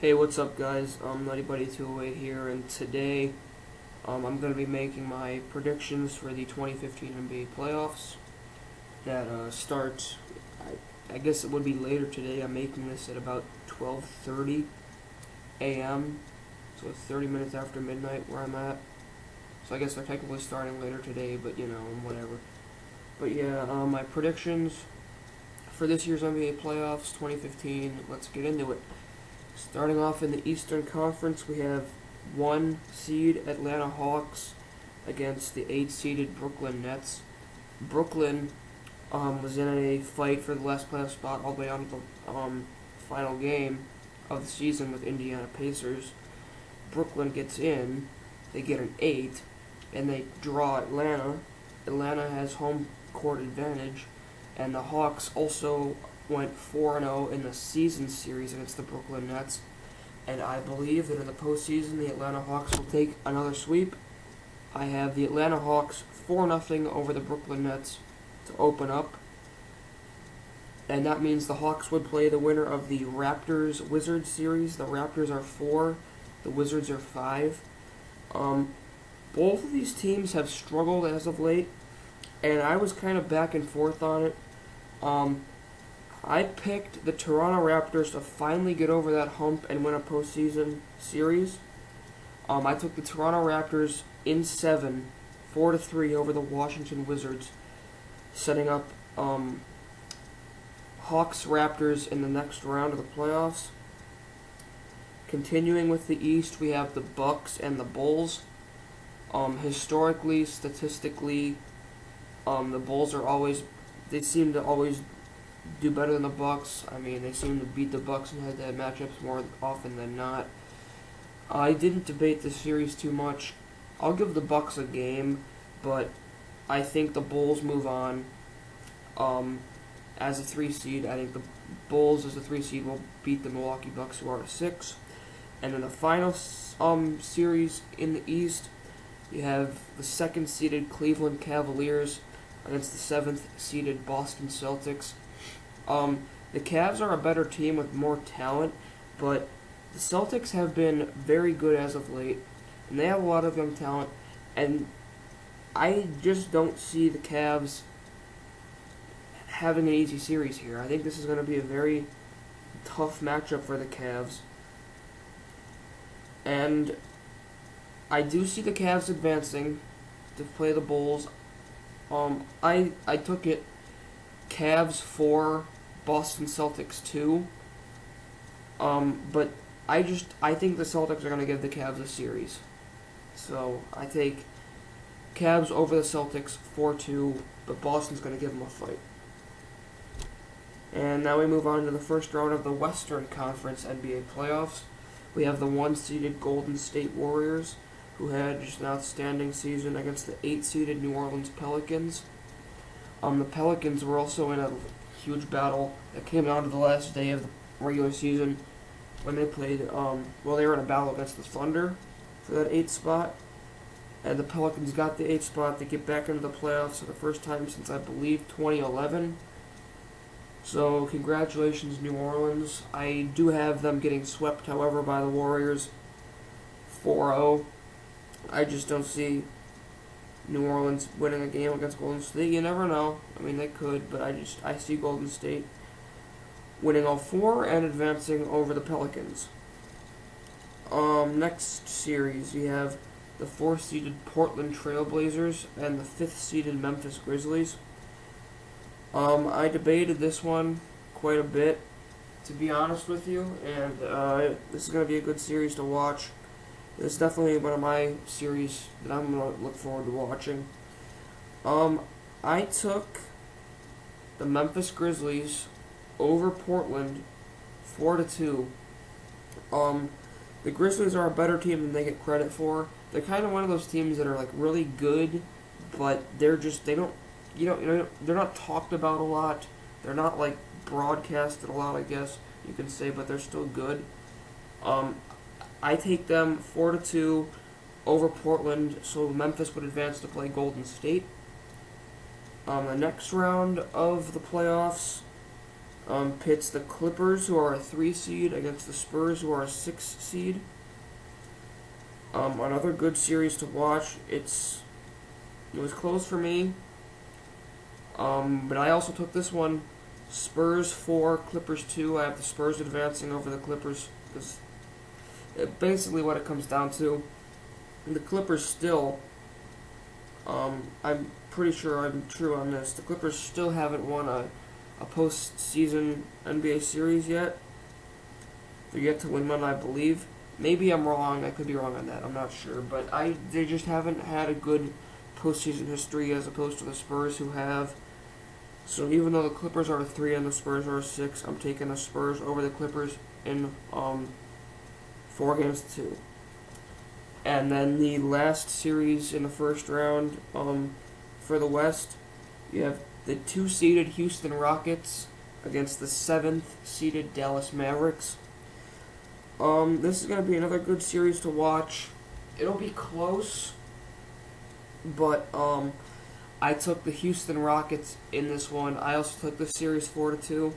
Hey, what's up, guys? NuttyBuddy208 here, and today I'm going to be making my predictions for the 2015 NBA playoffs that start. I guess it would be later today. I'm making this at about 12:30 a.m., so it's 30 minutes after midnight where I'm at. So I guess they're technically starting later today, but whatever. But yeah, my predictions for this year's NBA playoffs 2015. Let's get into it. Starting off in the Eastern Conference, we have 1 seed Atlanta Hawks against the 8-seeded Brooklyn Nets. Brooklyn was in a fight for the last playoff spot all the way on to the final game of the season with Indiana Pacers. Brooklyn gets in, they get an 8, and they draw Atlanta. Atlanta has home court advantage, and the Hawks also went 4-0 in the season series against the Brooklyn Nets, and I believe that in the postseason the Atlanta Hawks will take another sweep. I have the Atlanta Hawks 4-0 over the Brooklyn Nets to open up, and that means the Hawks would play the winner of the Raptors-Wizards series. The Raptors are 4, the Wizards are 5. Both of these teams have struggled as of late, and I was kind of back and forth on it. I picked the Toronto Raptors to finally get over that hump and win a postseason series. I took the Toronto Raptors in 7, 4-3 over the Washington Wizards, setting up Hawks Raptors in the next round of the playoffs. Continuing with the East, we have the Bucks and the Bulls. Historically, statistically, the Bulls they seem to always do better than the Bucks. I mean, they seem to beat the Bucks in head-to-head matchups more often than not. I didn't debate this series too much. I'll give the Bucks a game, but I think the Bulls move on as a 3 seed. I think the Bulls as a 3 seed will beat the Milwaukee Bucks, who are a 6. And in the final series in the East, you have the 2nd-seeded Cleveland Cavaliers against the 7th-seeded Boston Celtics. The Cavs are a better team with more talent, but the Celtics have been very good as of late, and they have a lot of young talent, and I just don't see the Cavs having an easy series here. I think this is going to be a very tough matchup for the Cavs, and I do see the Cavs advancing to play the Bulls. I took it Cavs 4, Boston Celtics 2. But I think the Celtics are going to give the Cavs a series. So I take Cavs over the Celtics 4-2, but Boston's going to give them a fight. And now we move on to the first round of the Western Conference NBA playoffs. We have the 1-seeded Golden State Warriors, who had just an outstanding season against the 8-seeded New Orleans Pelicans. The Pelicans were also in a huge battle that came down to the last day of the regular season when they played, they were in a battle against the Thunder for that 8th spot. And the Pelicans got the 8th spot to get back into the playoffs for the first time since, I believe, 2011. So, congratulations, New Orleans. I do have them getting swept, however, by the Warriors 4-0. I just don't see New Orleans winning a game against Golden State. You never know. I mean, they could, but I see Golden State winning all 4 and advancing over the Pelicans. Next series, you have the 4th-seeded Portland Trailblazers and the 5th-seeded Memphis Grizzlies. I debated this one quite a bit, to be honest with you, and this is going to be a good series to watch. It's definitely one of my series that I'm going to look forward to watching. I took the Memphis Grizzlies over Portland 4-2. The Grizzlies are a better team than they get credit for. They're kind of one of those teams that are like really good, but they're not talked about a lot. They're not like broadcasted a lot, I guess you can say, but they're still good. I take them 4-2 over Portland, so Memphis would advance to play Golden State. The next round of the playoffs, pits the Clippers, who are a 3 seed, against the Spurs, who are a 6 seed. Another good series to watch. It was close for me, but I also took this one. Spurs 4, Clippers 2. I have the Spurs advancing over the Clippers. Basically what it comes down to. The Clippers still, I'm pretty sure I'm true on this, the Clippers still haven't won a postseason NBA series yet. They're yet to win one, I believe. Maybe I'm wrong, I could be wrong on that, I'm not sure. But they just haven't had a good postseason history as opposed to the Spurs, who have. So even though the Clippers are a 3 and the Spurs are a 6, I'm taking the Spurs over the Clippers in 4-2. And then the last series in the first round, for the West, you have the 2-seeded Houston Rockets against the 7th-seeded Dallas Mavericks. This is going to be another good series to watch. It'll be close, but I took the Houston Rockets in this one. I also took the series 4-2.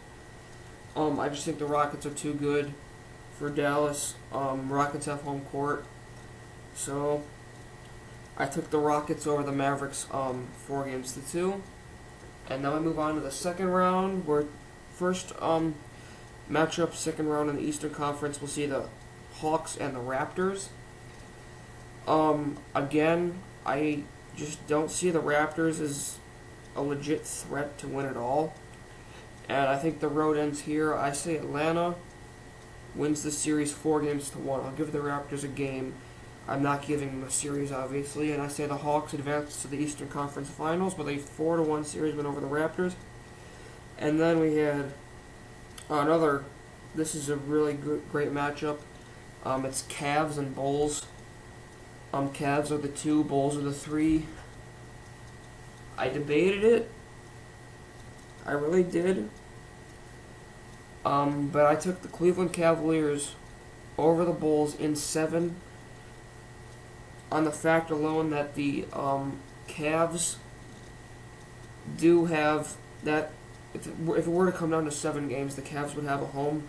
I just think the Rockets are too good for Dallas. Rockets have home court. So I took the Rockets over the Mavericks 4-2. And now we move on to the second round, where first matchup, second round in the Eastern Conference, we'll see the Hawks and the Raptors. Again, I just don't see the Raptors as a legit threat to win it all. And I think the road ends here. I say Atlanta wins the series 4-1. I'll give the Raptors a game. I'm not giving them a series, obviously. And I say the Hawks advance to the Eastern Conference Finals with a 4-1 series win over the Raptors. And then we had another. This is a really great matchup. It's Cavs and Bulls. Cavs are the 2, Bulls are the 3. I debated it. I really did. But I took the Cleveland Cavaliers over the Bulls in 7, on the fact alone that the Cavs do have that. If it were to come down to 7 games, the Cavs would have a home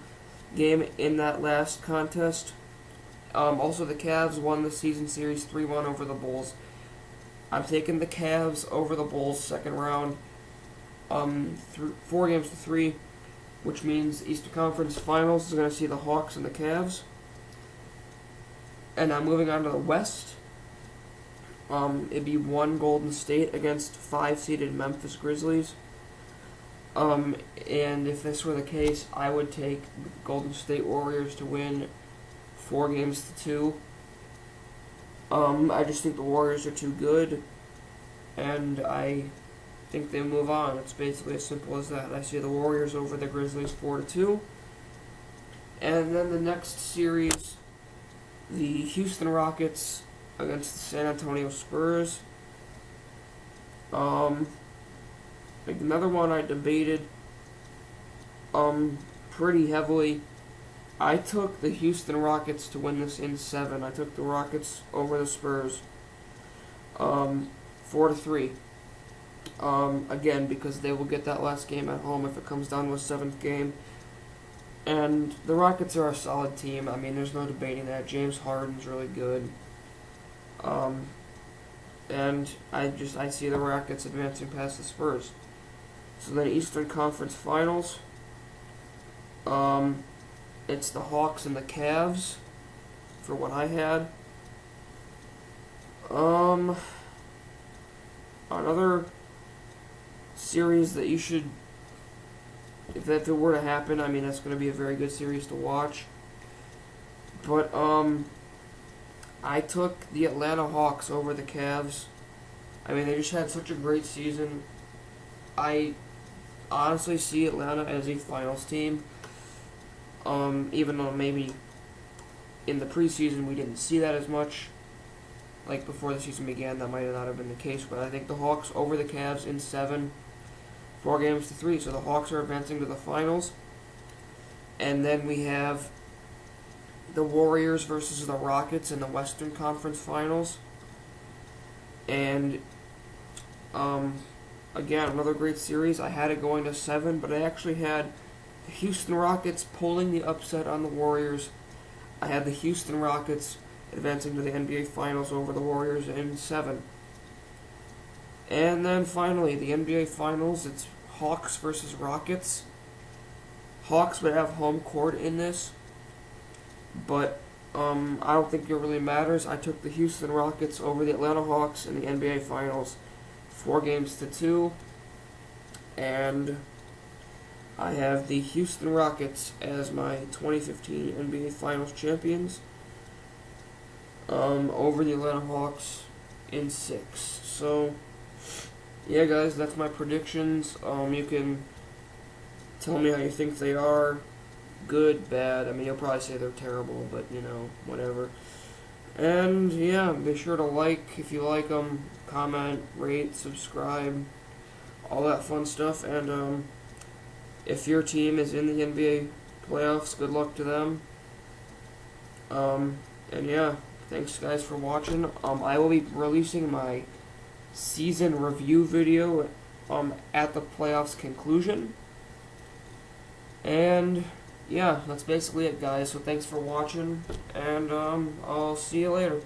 game in that last contest. Also, the Cavs won the season series 3-1 over the Bulls. I'm taking the Cavs over the Bulls second round, 4-3, which means the Eastern Conference Finals is going to see the Hawks and the Cavs. And now moving on to the West, it'd be 1 Golden State against 5-seeded Memphis Grizzlies. And if this were the case, I would take the Golden State Warriors to win 4-2. I just think the Warriors are too good, and I think they move on. It's basically as simple as that. I see the Warriors over the Grizzlies 4-2. And then the next series, the Houston Rockets against the San Antonio Spurs. Another one I debated pretty heavily. I took the Houston Rockets to win this in 7. I took the Rockets over the Spurs 4-3. Again, because they will get that last game at home if it comes down to a 7th game. And the Rockets are a solid team. I mean, there's no debating that. James Harden's really good. And I see the Rockets advancing past the Spurs. So then Eastern Conference Finals. It's the Hawks and the Cavs for what I had. Another series that you should, if it were to happen, I mean, that's going to be a very good series to watch. But I took the Atlanta Hawks over the Cavs. I mean, they just had such a great season. I honestly see Atlanta as a finals team. Even though maybe in the preseason we didn't see that as much. Like before the season began, that might not have been the case. But I think the Hawks over the Cavs in 7, 4-3. So the Hawks are advancing to the finals. And then we have the Warriors versus the Rockets in the Western Conference Finals. And again, another great series. I had it going to 7, but I actually had Houston Rockets pulling the upset on the Warriors. I had the Houston Rockets advancing to the NBA Finals over the Warriors in 7. And then finally, the NBA Finals, it's Hawks versus Rockets. Hawks would have home court in this, but I don't think it really matters. I took the Houston Rockets over the Atlanta Hawks in the NBA Finals 4-2, and I have the Houston Rockets as my 2015 NBA Finals champions over the Atlanta Hawks in 6. So, yeah, guys, that's my predictions. You can tell me how you think they are. Good, bad. I mean, you'll probably say they're terrible, but, you know, whatever. And, yeah, be sure to like if you like them, comment, rate, subscribe, all that fun stuff. And, if your team is in the NBA playoffs, good luck to them. And, yeah, thanks, guys, for watching. I will be releasing my season review video at the playoffs conclusion. And yeah, that's basically it, guys. So thanks for watching, and I'll see you later.